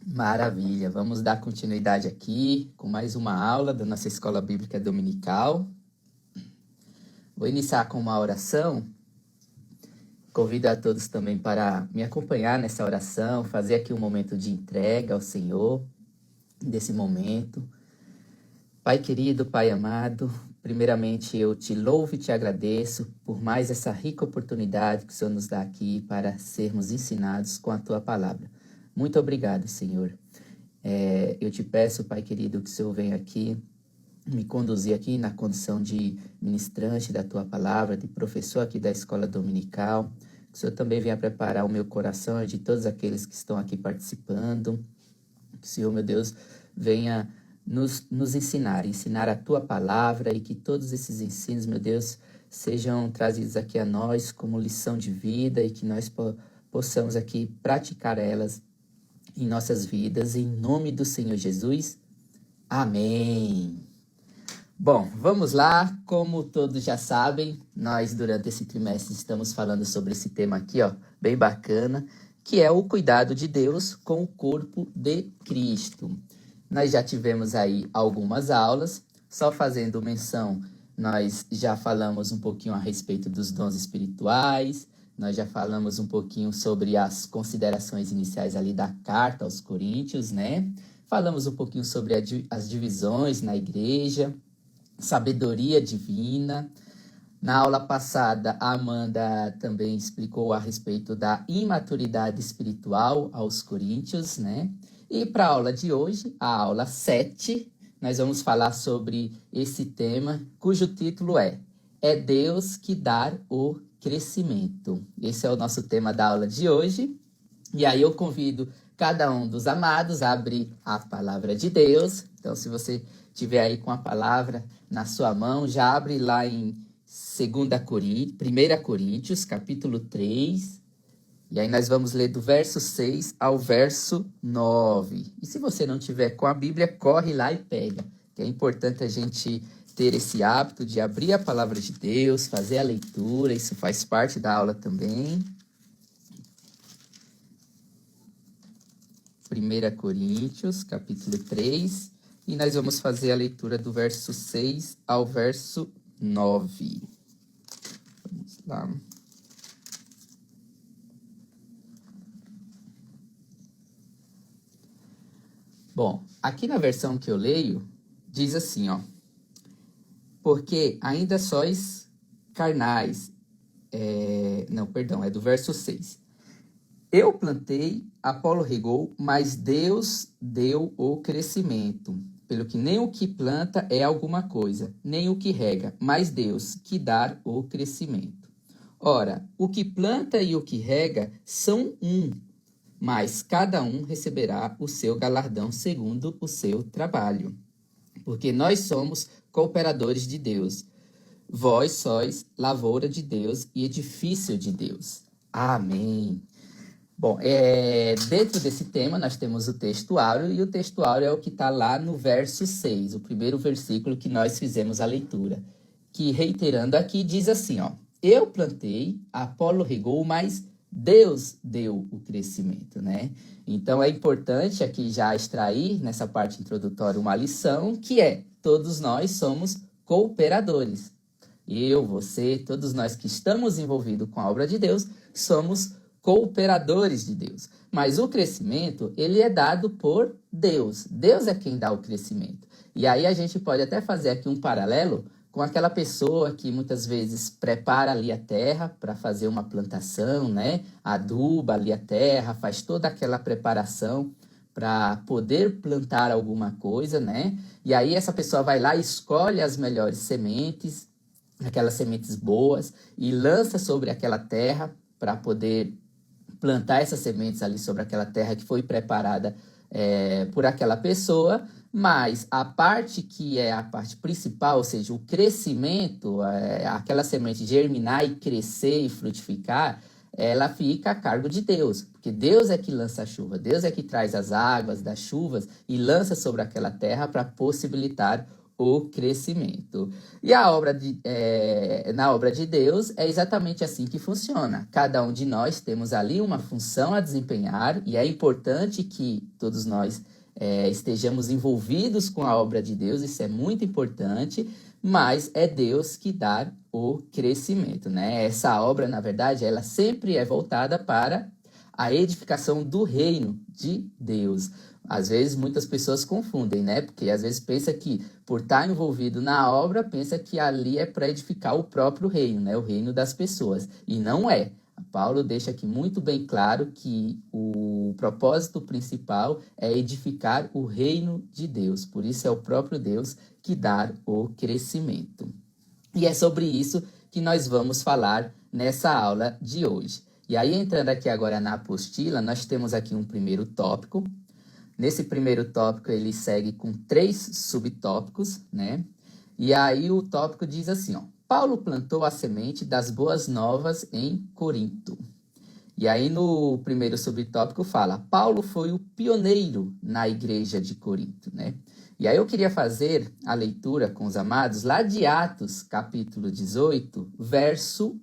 Maravilha, vamos dar continuidade aqui com mais uma aula da nossa Escola Bíblica Dominical. Vou iniciar com uma oração. Convido a todos também para me acompanhar nessa oração, fazer aqui um momento de entrega ao Senhor, desse momento. Pai querido, Pai amado, primeiramente eu te louvo e te agradeço por mais essa rica oportunidade que o Senhor nos dá aqui para sermos ensinados com a Tua Palavra. Muito obrigado, Senhor. Eu te peço, Pai querido, que o Senhor venha aqui me conduzir aqui na condição de ministrante da Tua Palavra, de professor aqui da Escola Dominical. Que o Senhor também venha preparar o meu coração e de todos aqueles que estão aqui participando. Que o Senhor, meu Deus, venha nos ensinar a Tua Palavra e que todos esses ensinos, meu Deus, sejam trazidos aqui a nós como lição de vida e que nós possamos aqui praticar elas em nossas vidas, em nome do Senhor Jesus. Amém. Bom, vamos lá. Como todos já sabem, nós durante esse trimestre estamos falando sobre esse tema aqui, ó, bem bacana, que é o cuidado de Deus com o corpo de Cristo. Nós já tivemos aí algumas aulas, só fazendo menção, nós já falamos um pouquinho a respeito dos dons espirituais, nós já falamos um pouquinho sobre as considerações iniciais ali da carta aos Coríntios, né? Falamos um pouquinho sobre as divisões na igreja, sabedoria divina. Na aula passada, a Amanda também explicou a respeito da imaturidade espiritual aos Coríntios, né? E para a aula de hoje, a aula 7, nós vamos falar sobre esse tema, cujo título é Deus que dá o crescimento. Esse é o nosso tema da aula de hoje. E aí eu convido cada um dos amados a abrir a palavra de Deus. Então, se você tiver aí com a palavra na sua mão, já abre lá em 1 Coríntios, capítulo 3. E aí nós vamos ler do verso 6 ao verso 9. E se você não tiver com a Bíblia, corre lá e pega. Que é importante a gente ter esse hábito de abrir a palavra de Deus, fazer a leitura, isso faz parte da aula também. 1 Coríntios, capítulo 3, e nós vamos fazer a leitura do verso 6 ao verso 9. Vamos lá. Bom, aqui na versão que eu leio, diz assim, ó. Porque ainda sois carnais. É do verso 6. Eu plantei, Apolo regou, mas Deus deu o crescimento. Pelo que nem o que planta é alguma coisa, nem o que rega, mas Deus que dá o crescimento. Ora, o que planta e o que rega são um, mas cada um receberá o seu galardão segundo o seu trabalho. Porque nós somos cooperadores de Deus. Vós sois lavoura de Deus e edifício de Deus. Amém. Bom, dentro desse tema nós temos o texto áureo, e o texto áureo é o que está lá no verso 6, o primeiro versículo que nós fizemos a leitura, que reiterando aqui diz assim, ó, eu plantei, Apolo regou, mas Deus deu o crescimento, né? Então é importante aqui já extrair nessa parte introdutória uma lição, que é, todos nós somos cooperadores. Eu, você, todos nós que estamos envolvidos com a obra de Deus, somos cooperadores de Deus. Mas o crescimento, ele é dado por Deus. Deus é quem dá o crescimento. E aí a gente pode até fazer aqui um paralelo com aquela pessoa que muitas vezes prepara ali a terra para fazer uma plantação, né? Aduba ali a terra, faz toda aquela preparação para poder plantar alguma coisa, né? E aí essa pessoa vai lá e escolhe as melhores sementes, aquelas sementes boas, e lança sobre aquela terra para poder plantar essas sementes ali sobre aquela terra que foi preparada por aquela pessoa, mas a parte que é a parte principal, ou seja, o crescimento, aquela semente germinar e crescer e frutificar, ela fica a cargo de Deus, porque Deus é que lança a chuva, Deus é que traz as águas das chuvas e lança sobre aquela terra para possibilitar o crescimento. E na obra de Deus é exatamente assim que funciona. Cada um de nós temos ali uma função a desempenhar e é importante que todos nós estejamos envolvidos com a obra de Deus, isso é muito importante, mas é Deus que dá o crescimento, né? Essa obra, na verdade, ela sempre é voltada para a edificação do reino de Deus. Às vezes muitas pessoas confundem, né? Porque às vezes pensa que por estar envolvido na obra, pensa que ali é para edificar o próprio reino, né? O reino das pessoas. E não é. Paulo deixa aqui muito bem claro que o propósito principal é edificar o reino de Deus. Por isso é o próprio Deus que dá o crescimento. E é sobre isso que nós vamos falar nessa aula de hoje. E aí, entrando aqui agora na apostila, nós temos aqui um primeiro tópico. Nesse primeiro tópico, ele segue com 3 subtópicos, né? E aí o tópico diz assim, ó. Paulo plantou a semente das boas novas em Corinto. E aí no primeiro subtópico fala, Paulo foi o pioneiro na igreja de Corinto, né? E aí eu queria fazer a leitura com os amados lá de Atos, capítulo 18, verso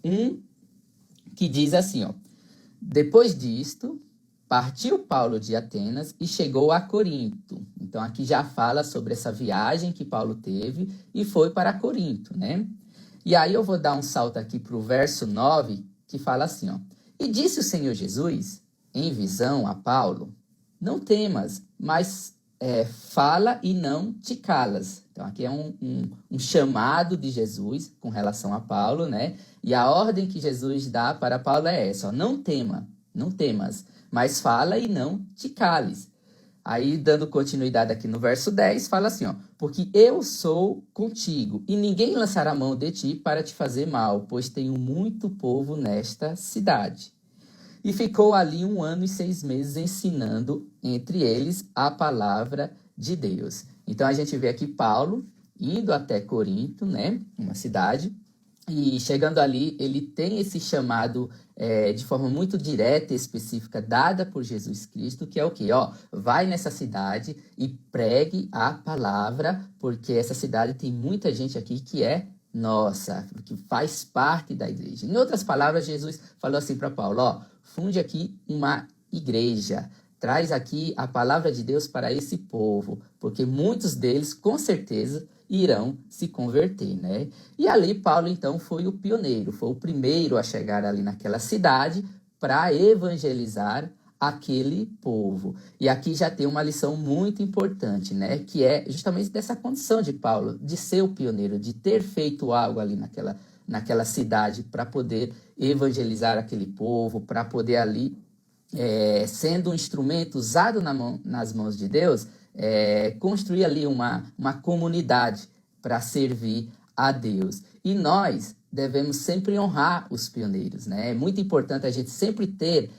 1, que diz assim, ó. Depois disto, partiu Paulo de Atenas e chegou a Corinto. Então, aqui já fala sobre essa viagem que Paulo teve e foi para Corinto, né? E aí eu vou dar um salto aqui para o verso 9, que fala assim, ó. E disse o Senhor Jesus, em visão a Paulo, não temas, mas fala e não te calas. Então, aqui é um chamado de Jesus com relação a Paulo, né? E a ordem que Jesus dá para Paulo é essa, ó. Não temas, mas fala e não te cales. Aí, dando continuidade aqui no verso 10, fala assim, ó. Porque eu sou contigo, e ninguém lançará mão de ti para te fazer mal, pois tenho muito povo nesta cidade. E ficou ali 1 ano e 6 meses ensinando entre eles a palavra de Deus. Então, a gente vê aqui Paulo indo até Corinto, né? Uma cidade. E chegando ali, ele tem esse chamado de forma muito direta e específica, dada por Jesus Cristo, que é o quê? Ó, vai nessa cidade e pregue a palavra, porque essa cidade tem muita gente aqui que é nossa, que faz parte da igreja. Em outras palavras, Jesus falou assim para Paulo, ó, funde aqui uma igreja, traz aqui a palavra de Deus para esse povo, porque muitos deles, com certeza, irão se converter, né? E ali Paulo, então, foi o pioneiro, foi o primeiro a chegar ali naquela cidade para evangelizar aquele povo. E aqui já tem uma lição muito importante, né? Que é justamente dessa condição de Paulo, de ser o pioneiro, de ter feito algo ali naquela cidade para poder evangelizar aquele povo, para poder ali, sendo um instrumento usado nas mãos de Deus, construir ali uma comunidade para servir a Deus. E nós devemos sempre honrar os pioneiros, né? É muito importante a gente sempre ter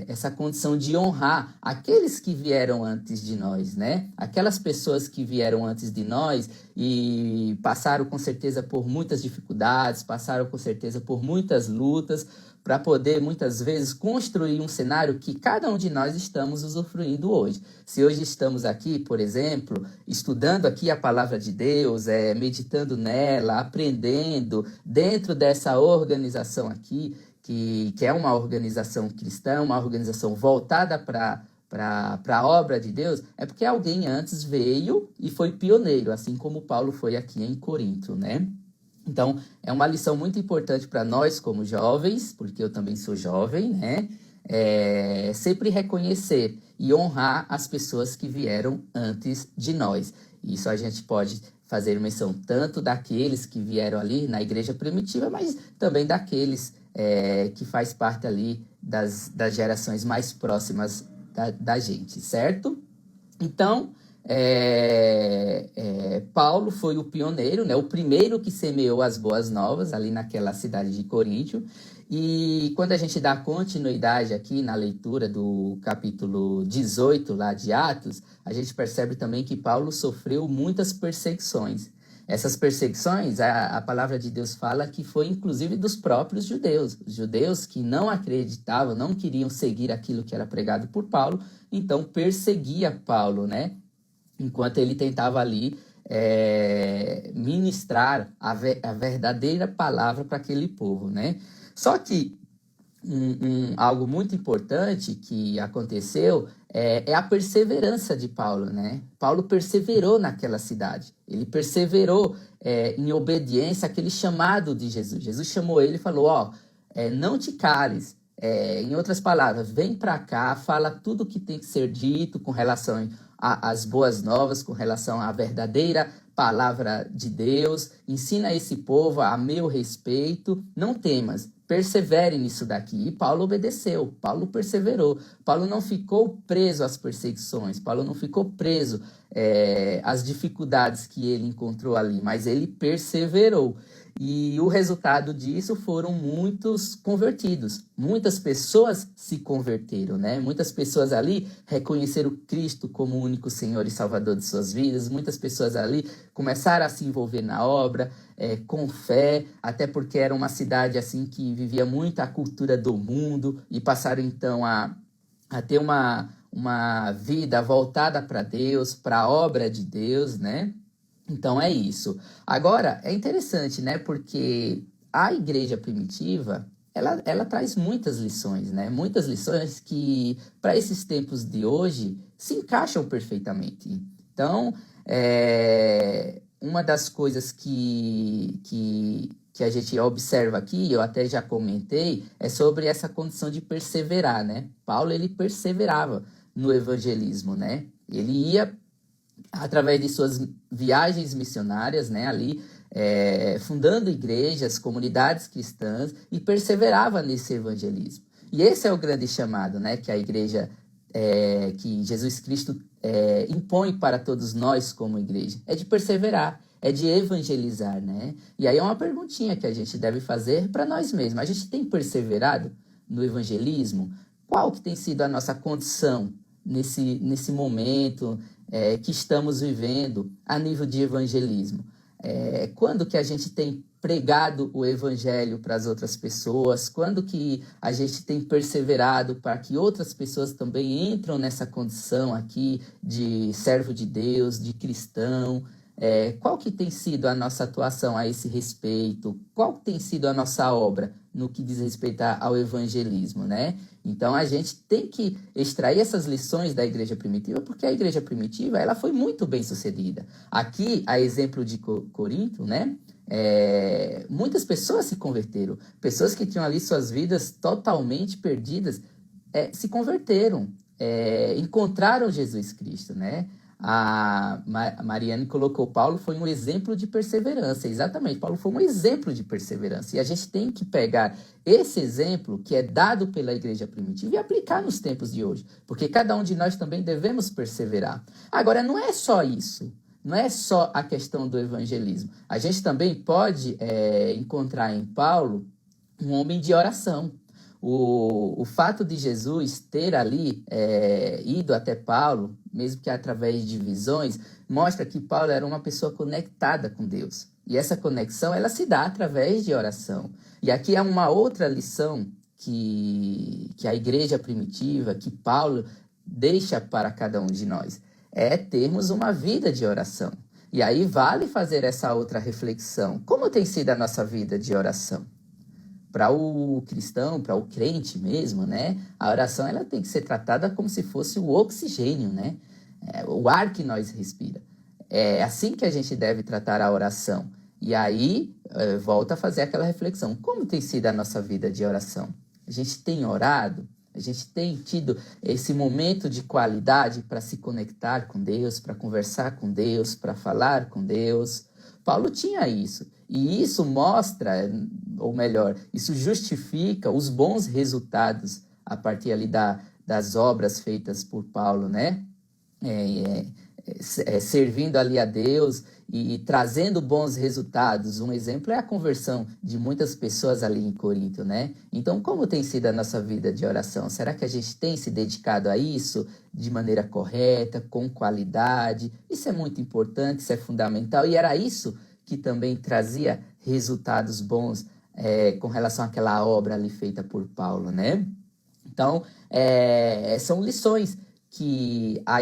essa condição de honrar aqueles que vieram antes de nós, né? Aquelas pessoas que vieram antes de nós e passaram com certeza por muitas dificuldades, passaram com certeza por muitas lutas, para poder, muitas vezes, construir um cenário que cada um de nós estamos usufruindo hoje. Se hoje estamos aqui, por exemplo, estudando aqui a palavra de Deus, meditando nela, aprendendo, dentro dessa organização aqui, que é uma organização cristã, uma organização voltada para a obra de Deus, é porque alguém antes veio e foi pioneiro, assim como Paulo foi aqui em Corinto, né? Então, é uma lição muito importante para nós como jovens, porque eu também sou jovem, né? Sempre reconhecer e honrar as pessoas que vieram antes de nós. Isso a gente pode fazer menção tanto daqueles que vieram ali na igreja primitiva, mas também daqueles que faz parte ali das gerações mais próximas da gente, certo? Então, Paulo foi o pioneiro, né, o primeiro que semeou as boas novas ali naquela cidade de Coríntio. E quando a gente dá continuidade aqui na leitura do capítulo 18 lá de Atos, a gente percebe também que Paulo sofreu muitas perseguições. Essas perseguições, a palavra de Deus fala que foi inclusive dos próprios judeus. Os judeus que não acreditavam, não queriam seguir aquilo que era pregado por Paulo, então perseguia Paulo, né? enquanto ele tentava ali ministrar a verdadeira palavra para aquele povo, né? Só que algo muito importante que aconteceu é a perseverança de Paulo, né? Paulo perseverou naquela cidade. Ele perseverou em obediência àquele chamado de Jesus. Jesus chamou ele e falou, não te cales. Em outras palavras, vem para cá, fala tudo o que tem que ser dito com relação às boas novas, com relação à verdadeira palavra de Deus. Ensina esse povo a meu respeito, não temas. Persevere nisso daqui. E Paulo obedeceu, Paulo perseverou. Paulo não ficou preso às perseguições, Paulo não ficou preso às dificuldades que ele encontrou ali, mas ele perseverou. E o resultado disso foram muitos convertidos. Muitas pessoas se converteram, né? Muitas pessoas ali reconheceram Cristo como o único Senhor e Salvador de suas vidas. Muitas pessoas ali começaram a se envolver na obra, com fé, até porque era uma cidade assim que vivia muito a cultura do mundo e passaram então a ter uma vida voltada para Deus, para a obra de Deus, né? Então é isso. Agora, é interessante, né? Porque a igreja primitiva, ela traz muitas lições, né? Muitas lições que, para esses tempos de hoje, se encaixam perfeitamente. Então, uma das coisas que a gente observa aqui, eu até já comentei, é sobre essa condição de perseverar, né? Paulo, ele perseverava no evangelismo, né? Ele ia através de suas viagens missionárias, né, ali, fundando igrejas, comunidades cristãs, e perseverava nesse evangelismo. E esse é o grande chamado, né, que a igreja, que Jesus Cristo impõe para todos nós como igreja, é de perseverar, é de evangelizar, né? E aí é uma perguntinha que a gente deve fazer para nós mesmos. A gente tem perseverado no evangelismo? Qual que tem sido a nossa condição nesse momento que estamos vivendo a nível de evangelismo? Quando que a gente tem pregado o evangelho para as outras pessoas? Quando que a gente tem perseverado para que outras pessoas também entram nessa condição aqui de servo de Deus, de cristão? Qual que tem sido a nossa atuação a esse respeito? Qual que tem sido a nossa obra no que diz respeito ao evangelismo, né? Então, a gente tem que extrair essas lições da igreja primitiva, porque a igreja primitiva, ela foi muito bem sucedida. Aqui, a exemplo de Corinto, né? Muitas pessoas se converteram. Pessoas que tinham ali suas vidas totalmente perdidas, se converteram, encontraram Jesus Cristo, né? A Mariane colocou, Paulo foi um exemplo de perseverança. Exatamente, Paulo foi um exemplo de perseverança. E a gente tem que pegar esse exemplo que é dado pela igreja primitiva e aplicar nos tempos de hoje. Porque cada um de nós também devemos perseverar. Agora, não é só isso. Não é só a questão do evangelismo. A gente também pode encontrar em Paulo um homem de oração. O fato de Jesus ter ali ido até Paulo, mesmo que através de visões, mostra que Paulo era uma pessoa conectada com Deus. E essa conexão, ela se dá através de oração. E aqui é uma outra lição que a igreja primitiva, que Paulo deixa para cada um de nós, é termos uma vida de oração. E aí vale fazer essa outra reflexão. Como tem sido a nossa vida de oração? Para o cristão, para o crente mesmo, né? A oração, ela tem que ser tratada como se fosse o oxigênio, né? O ar que nós respira. É assim que a gente deve tratar a oração. E aí, volta a fazer aquela reflexão. Como tem sido a nossa vida de oração? A gente tem orado? A gente tem tido esse momento de qualidade para se conectar com Deus, para conversar com Deus, para falar com Deus? Paulo tinha isso. E isso mostra, ou melhor, isso justifica os bons resultados a partir ali das obras feitas por Paulo, né? Servindo ali a Deus e trazendo bons resultados. Um exemplo é a conversão de muitas pessoas ali em Corinto, né? Então, como tem sido a nossa vida de oração? Será que a gente tem se dedicado a isso de maneira correta, com qualidade? Isso é muito importante, isso é fundamental. E era isso que também trazia resultados bons com relação àquela obra ali feita por Paulo, né? Então, são lições que a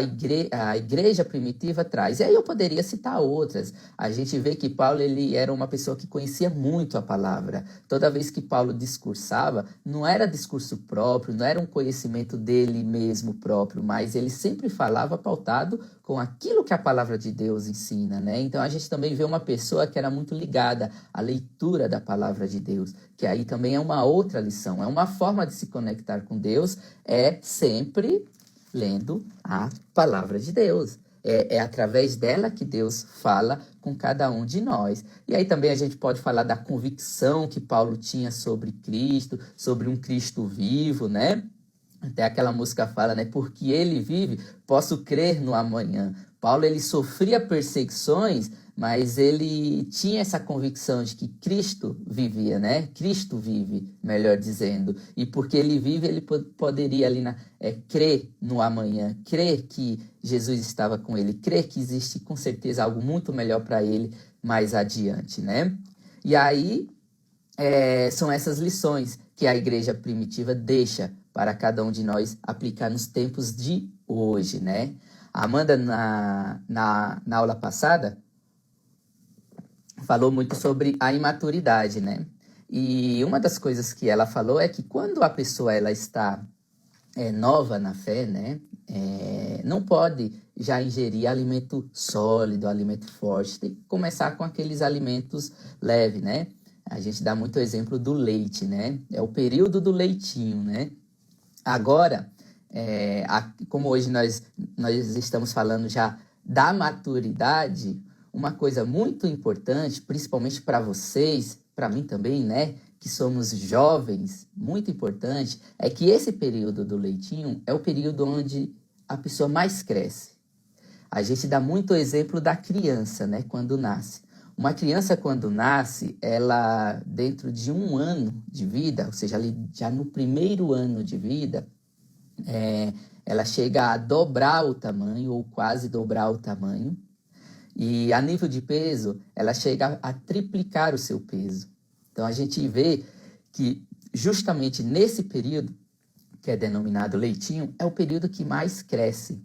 igreja primitiva traz. E aí eu poderia citar outras. A gente vê que Paulo ele era uma pessoa que conhecia muito a palavra. Toda vez que Paulo discursava, não era discurso próprio, não era um conhecimento dele mesmo próprio, mas ele sempre falava pautado com aquilo que a palavra de Deus ensina, né? Então a gente também vê uma pessoa que era muito ligada à leitura da palavra de Deus, que aí também é uma outra lição, é uma forma de se conectar com Deus, é sempre lendo a palavra de Deus. É através dela que Deus fala com cada um de nós. E aí também a gente pode falar da convicção que Paulo tinha sobre Cristo, sobre um Cristo vivo, né? Até aquela música fala, né? Porque ele vive, posso crer no amanhã. Paulo, ele sofria perseguições, mas ele tinha essa convicção de que Cristo vivia, né? Cristo vive, melhor dizendo. E porque ele vive, ele poderia ali crer no amanhã, crer que Jesus estava com ele, crer que existe com certeza algo muito melhor para ele mais adiante, né? E aí são essas lições que a igreja primitiva deixa para cada um de nós aplicar nos tempos de hoje, né? A Amanda, na aula passada, falou muito sobre a imaturidade, né? E uma das coisas que ela falou é que quando a pessoa ela está nova na fé, né? Não pode já ingerir alimento sólido, alimento forte. Tem que começar com aqueles alimentos leves, né? A gente dá muito exemplo do leite, né? É o período do leitinho, né? Agora, como hoje nós estamos falando já da maturidade, uma coisa muito importante, principalmente para vocês, para mim também, né, que somos jovens, muito importante, é que esse período do leitinho é o período onde a pessoa mais cresce. A gente dá muito exemplo da criança, né, quando nasce. Uma criança, quando nasce, ela, dentro de 1 ano de vida, ou seja, ali já no primeiro ano de vida, ela chega a dobrar o tamanho, ou quase dobrar o tamanho. E a nível de peso, ela chega a triplicar o seu peso. Então, a gente vê que justamente nesse período, que é denominado leitinho, é o período que mais cresce.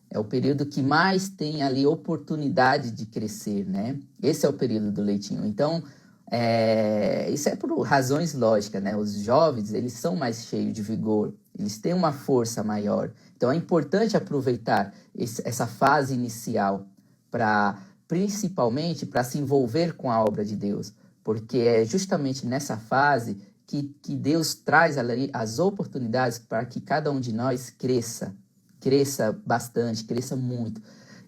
É o período que mais tem ali oportunidade de crescer, né? Esse é o período do leitinho. Então, isso é por razões lógicas, né? Os jovens, eles são mais cheios de vigor, eles têm uma força maior. Então, é importante aproveitar essa fase inicial principalmente para se envolver com a obra de Deus, porque é justamente nessa fase que Deus traz ali as oportunidades para que cada um de nós cresça bastante, cresça muito.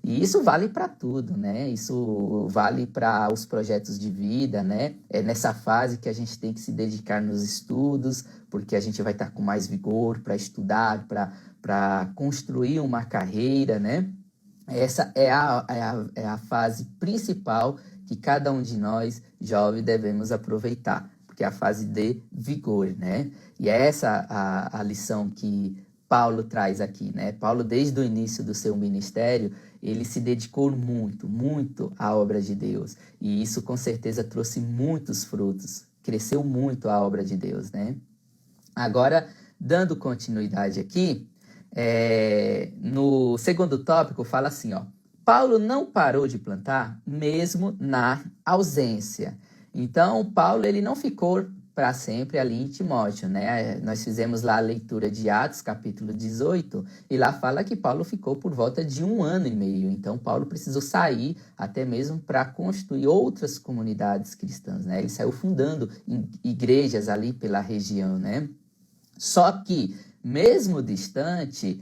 E isso vale para tudo, né? Isso vale para os projetos de vida, né? É nessa fase que a gente tem que se dedicar nos estudos, porque a gente vai estar com mais vigor para estudar, para construir uma carreira, né? Essa é a fase principal que cada um de nós, jovens, devemos aproveitar, porque é a fase de vigor, né? E é essa a lição que Paulo traz aqui, né? Paulo, desde o início do seu ministério, ele se dedicou muito, muito à obra de Deus. E isso, com certeza, trouxe muitos frutos. Cresceu muito a obra de Deus, né? Agora, dando continuidade aqui, no segundo tópico, fala assim, ó. Paulo não parou de plantar, mesmo na ausência. Então, Paulo, ele não ficou para sempre ali em Timóteo, né? Nós fizemos lá a leitura de Atos, capítulo 18, e lá fala que Paulo ficou por volta de 1 ano e meio. Então, Paulo precisou sair até mesmo para construir outras comunidades cristãs, né? Ele saiu fundando igrejas ali pela região, né? Só que, mesmo distante,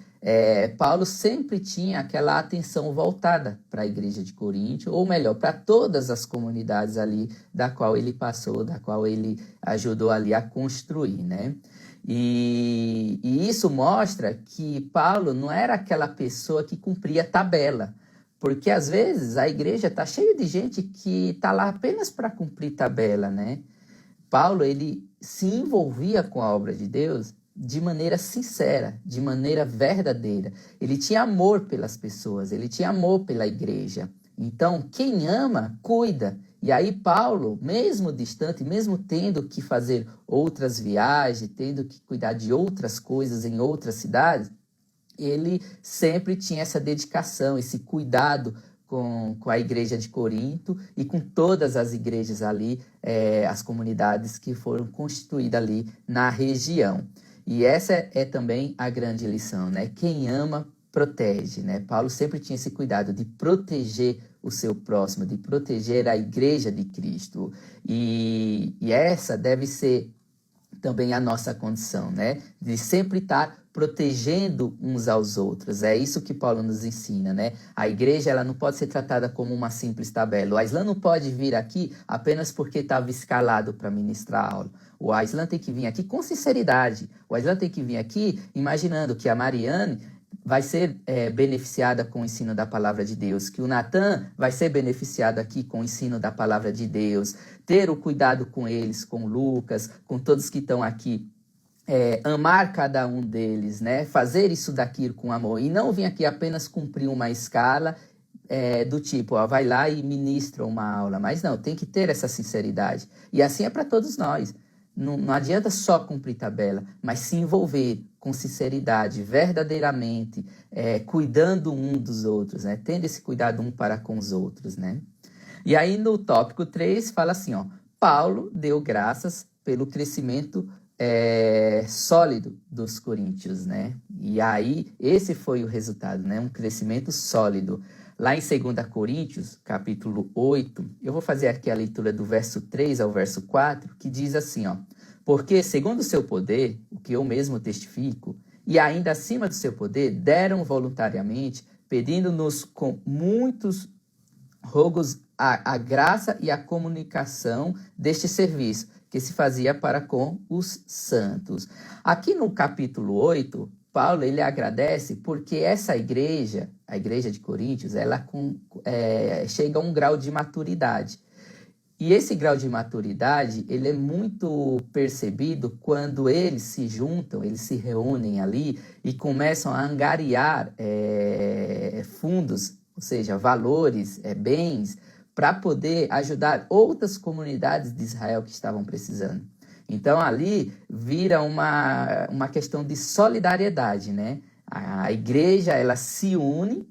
Paulo sempre tinha aquela atenção voltada para a igreja de Corinto, ou melhor, para todas as comunidades ali da qual ele passou, da qual ele ajudou ali a construir, né? E isso mostra que Paulo não era aquela pessoa que cumpria tabela, porque às vezes a igreja está cheia de gente que está lá apenas para cumprir tabela, né? Paulo, ele se envolvia com a obra de Deus de maneira sincera, de maneira verdadeira. Ele tinha amor pelas pessoas, ele tinha amor pela igreja. Então, quem ama, cuida. E aí Paulo, mesmo distante, mesmo tendo que fazer outras viagens, tendo que cuidar de outras coisas em outras cidades, ele sempre tinha essa dedicação, esse cuidado com a igreja de Corinto e com todas as igrejas ali, as comunidades que foram constituídas ali na região. E essa é também a grande lição, né? Quem ama, protege, né? Paulo sempre tinha esse cuidado de proteger o seu próximo, de proteger a igreja de Cristo. E essa deve ser também a nossa condição, né? De sempre estar protegendo uns aos outros. É isso que Paulo nos ensina, né? A igreja, ela não pode ser tratada como uma simples tabela. O Aislan não pode vir aqui apenas porque estava escalado para ministrar a aula. O Aislan tem que vir aqui com sinceridade. O Aislan tem que vir aqui imaginando que a Mariane vai ser beneficiada com o ensino da palavra de Deus, que o Natan vai ser beneficiado aqui com o ensino da palavra de Deus, ter o cuidado com eles, com o Lucas, com todos que estão aqui, amar cada um deles, né? Fazer isso daqui com amor, e não vir aqui apenas cumprir uma escala do tipo, vai lá e ministra uma aula, mas não, tem que ter essa sinceridade, e assim é para todos nós. Não adianta só cumprir tabela, mas se envolver com sinceridade, verdadeiramente, cuidando um dos outros, né? Tendo esse cuidado um para com os outros, né? E aí no tópico 3 fala assim, ó, Paulo deu graças pelo crescimento sólido dos coríntios, né? E aí esse foi o resultado, né? Um crescimento sólido. Lá em 2 Coríntios, capítulo 8, eu vou fazer aqui a leitura do verso 3 ao verso 4, que diz assim, ó, porque segundo o seu poder, o que eu mesmo testifico, e ainda acima do seu poder, deram voluntariamente, pedindo-nos com muitos rogos a graça e a comunicação deste serviço, que se fazia para com os santos. Aqui no capítulo 8, Paulo ele agradece porque essa igreja, a igreja de Coríntios, ela chega a um grau de maturidade. E esse grau de maturidade, ele é muito percebido quando eles se juntam, eles se reúnem ali e começam a angariar fundos, ou seja, valores, bens, para poder ajudar outras comunidades de Israel que estavam precisando. Então, ali vira uma questão de solidariedade, né? A igreja, ela se une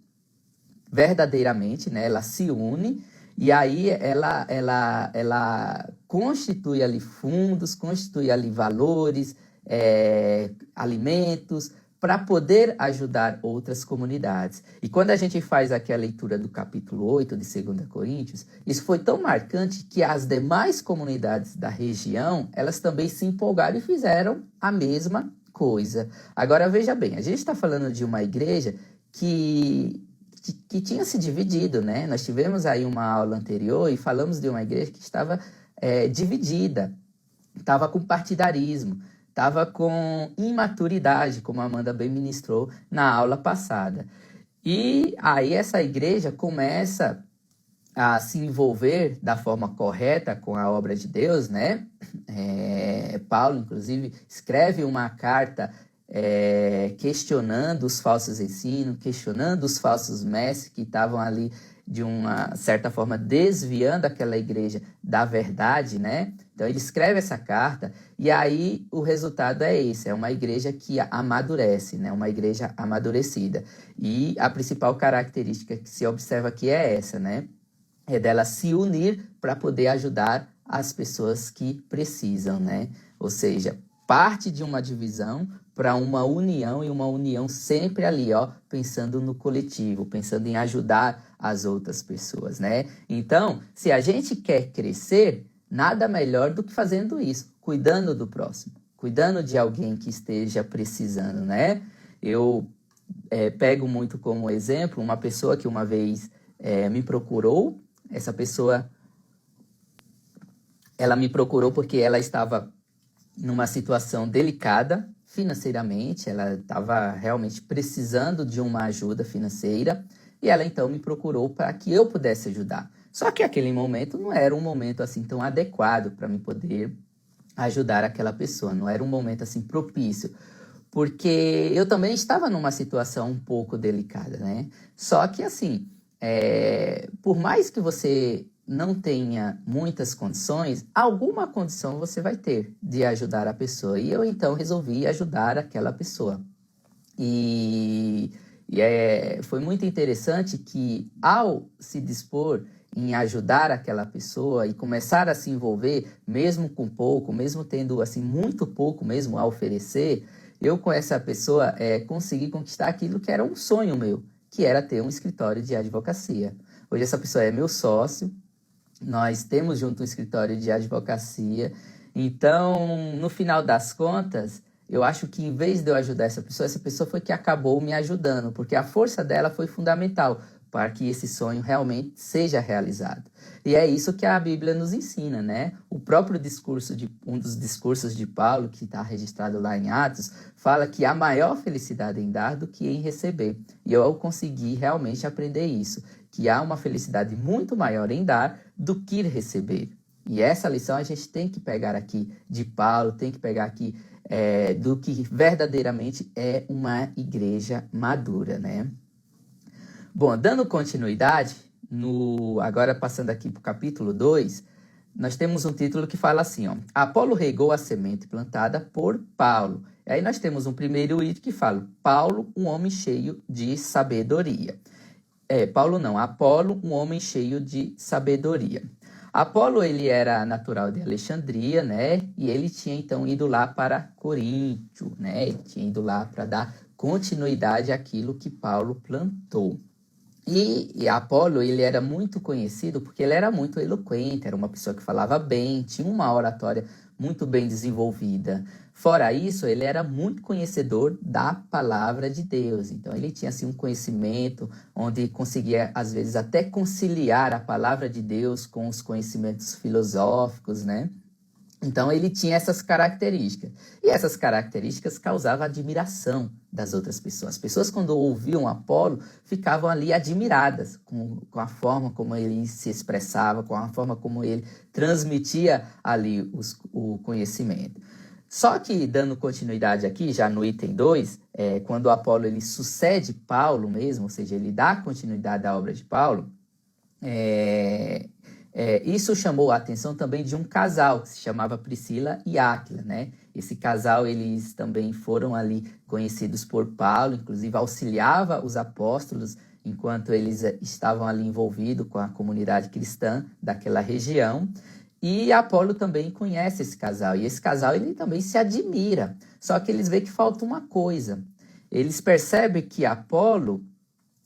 verdadeiramente, né? Ela se une e aí ela constitui ali fundos, constitui ali valores, alimentos, para poder ajudar outras comunidades. E quando a gente faz aqui a leitura do capítulo 8 de 2 Coríntios, isso foi tão marcante que as demais comunidades da região, elas também se empolgaram e fizeram a mesma coisa. Agora, veja bem, a gente está falando de uma igreja que tinha se dividido, né? Nós tivemos aí uma aula anterior e falamos de uma igreja que estava dividida, estava com partidarismo, estava com imaturidade, como a Amanda bem ministrou na aula passada. E aí essa igreja começa a se envolver da forma correta com a obra de Deus, né? Paulo, inclusive, escreve uma carta questionando os falsos ensinos, questionando os falsos mestres que estavam ali, de uma certa forma, desviando aquela igreja da verdade, né? Então, ele escreve essa carta e aí o resultado é esse, é uma igreja que amadurece, né? Uma igreja amadurecida. E a principal característica que se observa aqui é essa, né? É dela se unir para poder ajudar as pessoas que precisam, né? Ou seja, parte de uma divisão para uma união, e uma união sempre ali, ó, pensando no coletivo, pensando em ajudar as outras pessoas, né? Então, se a gente quer crescer, nada melhor do que fazendo isso, cuidando do próximo, cuidando de alguém que esteja precisando, né? Eu pego muito como exemplo uma pessoa que uma vez me procurou. Essa pessoa, ela me procurou porque ela estava numa situação delicada financeiramente, ela estava realmente precisando de uma ajuda financeira e ela então me procurou para que eu pudesse ajudar. Só que aquele momento não era um momento assim tão adequado para me poder ajudar aquela pessoa, não era um momento assim propício, porque eu também estava numa situação um pouco delicada, né? Só que assim, por mais que você não tenha muitas condições, alguma condição você vai ter de ajudar a pessoa. E eu então resolvi ajudar aquela pessoa. E, foi muito interessante que, ao se dispor em ajudar aquela pessoa e começar a se envolver, mesmo com pouco, mesmo tendo assim muito pouco mesmo a oferecer, eu com essa pessoa consegui conquistar aquilo que era um sonho meu, que era ter um escritório de advocacia. Hoje essa pessoa é meu sócio, nós temos junto um escritório de advocacia. Então, no final das contas, eu acho que em vez de eu ajudar essa pessoa foi que acabou me ajudando, porque a força dela foi fundamental para que esse sonho realmente seja realizado. E é isso que a Bíblia nos ensina, né? O próprio discurso um dos discursos de Paulo, que está registrado lá em Atos, fala que há maior felicidade em dar do que em receber. E eu consegui realmente aprender isso, que há uma felicidade muito maior em dar do que receber. E essa lição a gente tem que pegar aqui de Paulo, tem que pegar aqui do que verdadeiramente é uma igreja madura, né? Bom, dando continuidade, agora passando aqui para o capítulo 2, nós temos um título que fala assim, ó, Apolo regou a semente plantada por Paulo. E aí nós temos um primeiro item que fala, Paulo, um homem cheio de sabedoria. Apolo, um homem cheio de sabedoria. Apolo, ele era natural de Alexandria, né? E ele tinha, então, ido lá para Coríntio, né? Ele tinha ido lá para dar continuidade àquilo que Paulo plantou. E Apolo, ele era muito conhecido porque ele era muito eloquente, era uma pessoa que falava bem, tinha uma oratória muito bem desenvolvida. Fora isso, ele era muito conhecedor da palavra de Deus. Então, ele tinha assim, um conhecimento onde conseguia, às vezes, até conciliar a palavra de Deus com os conhecimentos filosóficos, né? Então, ele tinha essas características. E essas características causavam admiração das outras pessoas. As pessoas, quando ouviam Apolo, ficavam ali admiradas com a forma como ele se expressava, com a forma como ele transmitia ali o conhecimento. Só que, dando continuidade aqui, já no item 2, quando Apolo ele sucede Paulo mesmo, ou seja, ele dá continuidade à obra de Paulo, isso chamou a atenção também de um casal que se chamava Priscila e Áquila, né? Esse casal, eles também foram ali conhecidos por Paulo, inclusive auxiliava os apóstolos enquanto eles estavam ali envolvidos com a comunidade cristã daquela região. E Apolo também conhece esse casal, e esse casal ele também se admira, só que eles veem que falta uma coisa. Eles percebem que Apolo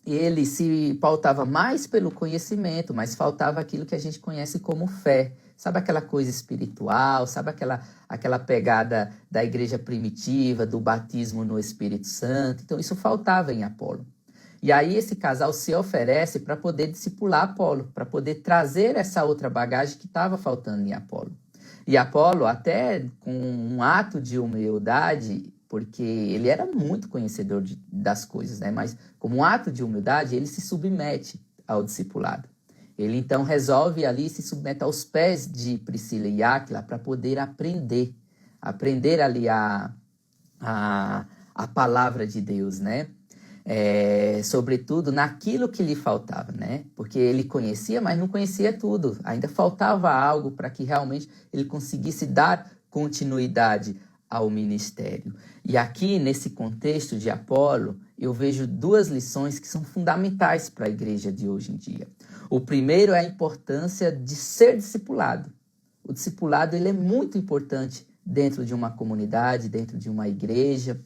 ele se pautava mais pelo conhecimento, mas faltava aquilo que a gente conhece como fé. Sabe aquela coisa espiritual, sabe aquela pegada da igreja primitiva, do batismo no Espírito Santo. Então, isso faltava em Apolo. E aí esse casal se oferece para poder discipular Apolo, para poder trazer essa outra bagagem que estava faltando em Apolo. E Apolo, até com um ato de humildade, porque ele era muito conhecedor das coisas, né? Mas como um ato de humildade, ele se submete ao discipulado. Ele então resolve ali se submeter aos pés de Priscila e Áquila para poder aprender ali a palavra de Deus, né? Sobretudo naquilo que lhe faltava, né? Porque ele conhecia, mas não conhecia tudo. Ainda faltava algo para que realmente ele conseguisse dar continuidade ao ministério. E aqui, nesse contexto de Apolo, eu vejo duas lições que são fundamentais para a igreja de hoje em dia. O primeiro é a importância de ser discipulado. O discipulado ele é muito importante dentro de uma comunidade, dentro de uma igreja.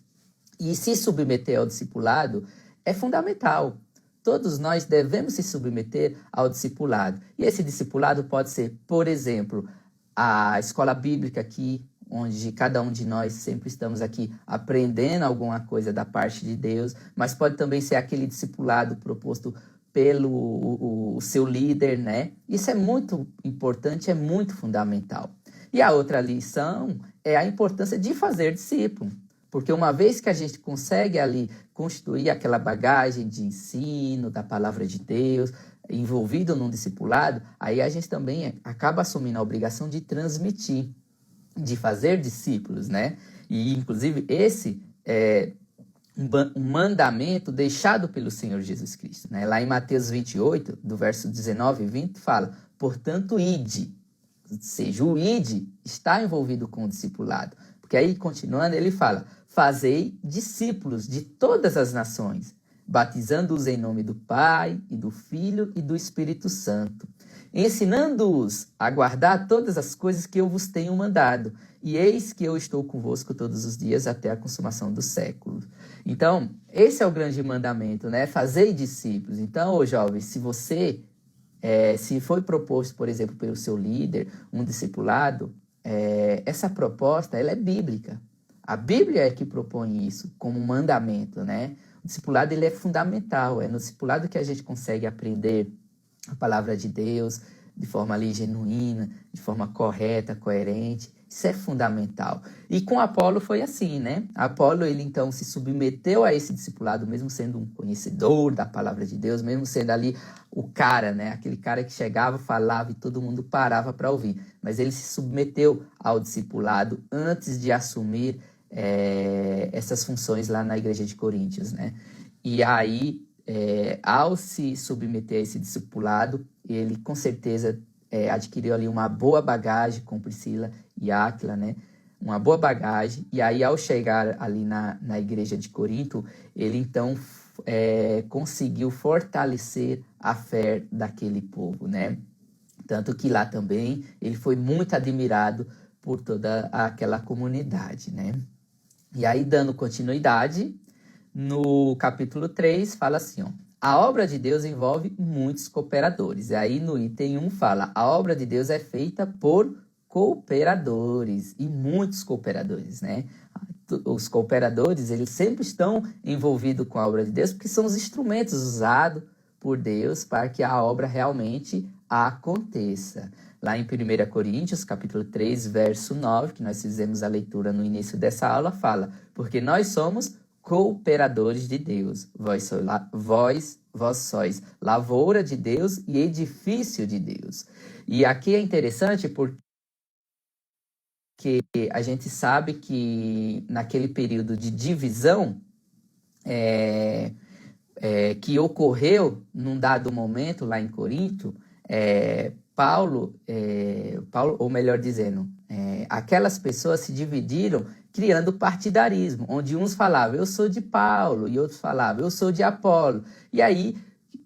E se submeter ao discipulado é fundamental. Todos nós devemos se submeter ao discipulado. E esse discipulado pode ser, por exemplo, a escola bíblica aqui, onde cada um de nós sempre estamos aqui aprendendo alguma coisa da parte de Deus, mas pode também ser aquele discipulado proposto pelo o seu líder, né? Isso é muito importante, é muito fundamental. E a outra lição é a importância de fazer discípulo, porque uma vez que a gente consegue ali construir aquela bagagem de ensino da palavra de Deus, envolvido num discipulado, aí a gente também acaba assumindo a obrigação de transmitir, de fazer discípulos, né? E, inclusive, esse é um mandamento deixado pelo Senhor Jesus Cristo, né? Lá em Mateus 28, do verso 19 e 20, fala, portanto, ide. Ou seja, o ide está envolvido com o discipulado. Porque Porque aí, continuando, ele fala, fazei discípulos de todas as nações, batizando-os em nome do Pai, e do Filho e do Espírito Santo, ensinando-os a guardar todas as coisas que eu vos tenho mandado. E eis que eu estou convosco todos os dias até a consumação do século. Então, esse é o grande mandamento, né? Fazei discípulos. Então, ô jovens, se você, se foi proposto, por exemplo, pelo seu líder, um discipulado, essa proposta, ela é bíblica. A Bíblia é que propõe isso como mandamento, né? O discipulado, ele é fundamental. É no discipulado que a gente consegue aprender a palavra de Deus de forma ali genuína, de forma correta, coerente. Isso é fundamental. E com Apolo foi assim, né? Apolo, ele então se submeteu a esse discipulado, mesmo sendo um conhecedor da palavra de Deus, mesmo sendo ali o cara, né? Aquele cara que chegava, falava e todo mundo parava para ouvir. Mas ele se submeteu ao discipulado antes de assumir essas funções lá na igreja de Coríntios, né? E aí, ao se submeter a esse discipulado, ele com certeza adquiriu ali uma boa bagagem com Priscila e Áquila, né? Uma boa bagagem. E aí, ao chegar ali na igreja de Corinto, ele então conseguiu fortalecer a fé daquele povo, né? Tanto que lá também ele foi muito admirado por toda aquela comunidade, né? E aí, dando continuidade, no capítulo 3, fala assim, ó, a obra de Deus envolve muitos cooperadores. E aí, no item 1, fala, a obra de Deus é feita por cooperadores, e muitos cooperadores, né? Os cooperadores, eles sempre estão envolvidos com a obra de Deus, porque são os instrumentos usados por Deus para que a obra realmente aconteça. Lá em 1 Coríntios, capítulo 3, verso 9, que nós fizemos a leitura no início dessa aula, fala, porque nós somos cooperadores de Deus, vós sois lavoura de Deus e edifício de Deus. E aqui é interessante porque a gente sabe que naquele período de divisão que ocorreu num dado momento lá em Corinto, Paulo, ou melhor dizendo, aquelas pessoas se dividiram criando partidarismo, onde uns falavam, eu sou de Paulo, e outros falavam, eu sou de Apolo. E aí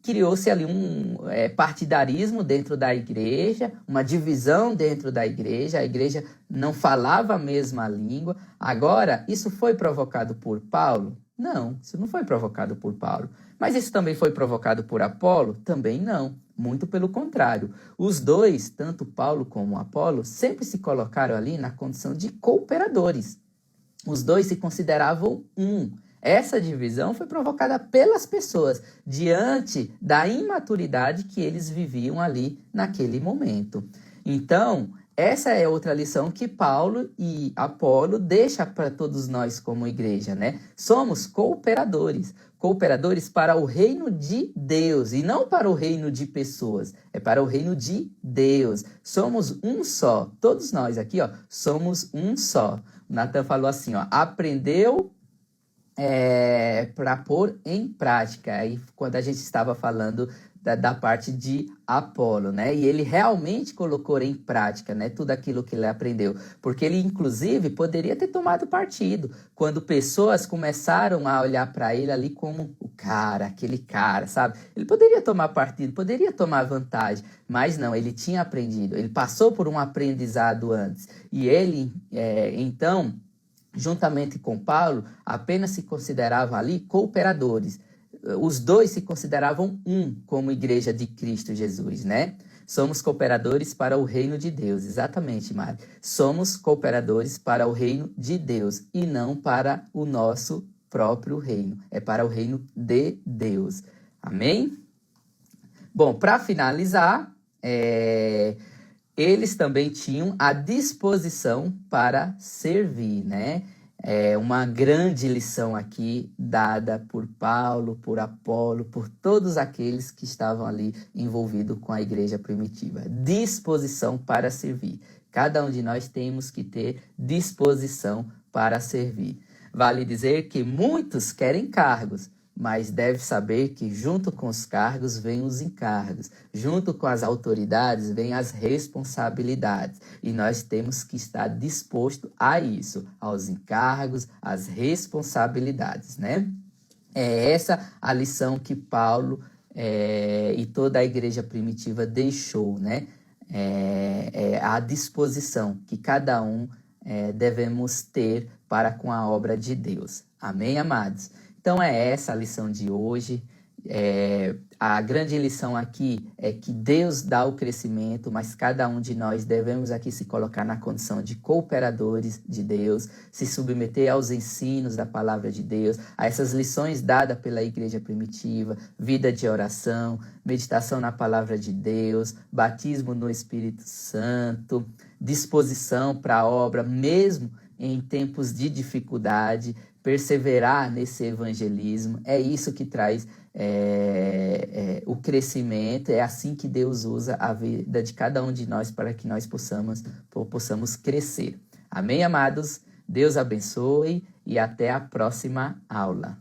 criou-se ali um partidarismo dentro da igreja, uma divisão dentro da igreja, a igreja não falava a mesma língua. Agora, isso foi provocado por Paulo? Não, isso não foi provocado por Paulo. Mas isso também foi provocado por Apolo? Também não. Muito pelo contrário. Os dois, tanto Paulo como Apolo, sempre se colocaram ali na condição de cooperadores. Os dois se consideravam um. Essa divisão foi provocada pelas pessoas diante da imaturidade que eles viviam ali naquele momento. Então, essa é outra lição que Paulo e Apolo deixam para todos nós como igreja, né? Somos cooperadores. Cooperadores para o reino de Deus e não para o reino de pessoas, é para o reino de Deus. Somos um só, todos nós aqui, ó, somos um só. O Nathan falou assim, ó, aprendeu para pôr em prática. Aí, quando a gente estava falando da parte de Apolo, né? E ele realmente colocou em prática, né, tudo aquilo que ele aprendeu. Porque ele, inclusive, poderia ter tomado partido quando pessoas começaram a olhar para ele ali como o cara, aquele cara, sabe? Ele poderia tomar partido, poderia tomar vantagem, mas não, ele tinha aprendido. Ele passou por um aprendizado antes. E ele, então, juntamente com Paulo, apenas se consideravam ali cooperadores. Os dois se consideravam um como igreja de Cristo Jesus, né? Somos cooperadores para o reino de Deus. Exatamente, Mari. Somos cooperadores para o reino de Deus e não para o nosso próprio reino. É para o reino de Deus. Amém? Bom, para finalizar, eles também tinham a disposição para servir, né? Uma grande lição aqui dada por Paulo, por Apolo, por todos aqueles que estavam ali envolvidos com a igreja primitiva. Disposição para servir. Cada um de nós temos que ter disposição para servir. Vale dizer que muitos querem cargos, mas deve saber que junto com os cargos vêm os encargos, junto com as autoridades vêm as responsabilidades, e nós temos que estar disposto a isso, aos encargos, às responsabilidades, né? É essa a lição que Paulo e toda a igreja primitiva deixou, né? A disposição que cada um devemos ter para com a obra de Deus. Amém, amados? Então é essa a lição de hoje. A grande lição aqui é que Deus dá o crescimento, mas cada um de nós devemos aqui se colocar na condição de cooperadores de Deus, se submeter aos ensinos da palavra de Deus, a essas lições dadas pela igreja primitiva, vida de oração, meditação na palavra de Deus, batismo no Espírito Santo, disposição para a obra, mesmo em tempos de dificuldade, perseverar nesse evangelismo. É isso que traz o crescimento, é assim que Deus usa a vida de cada um de nós para que nós possamos crescer. Amém, amados? Deus abençoe e até a próxima aula.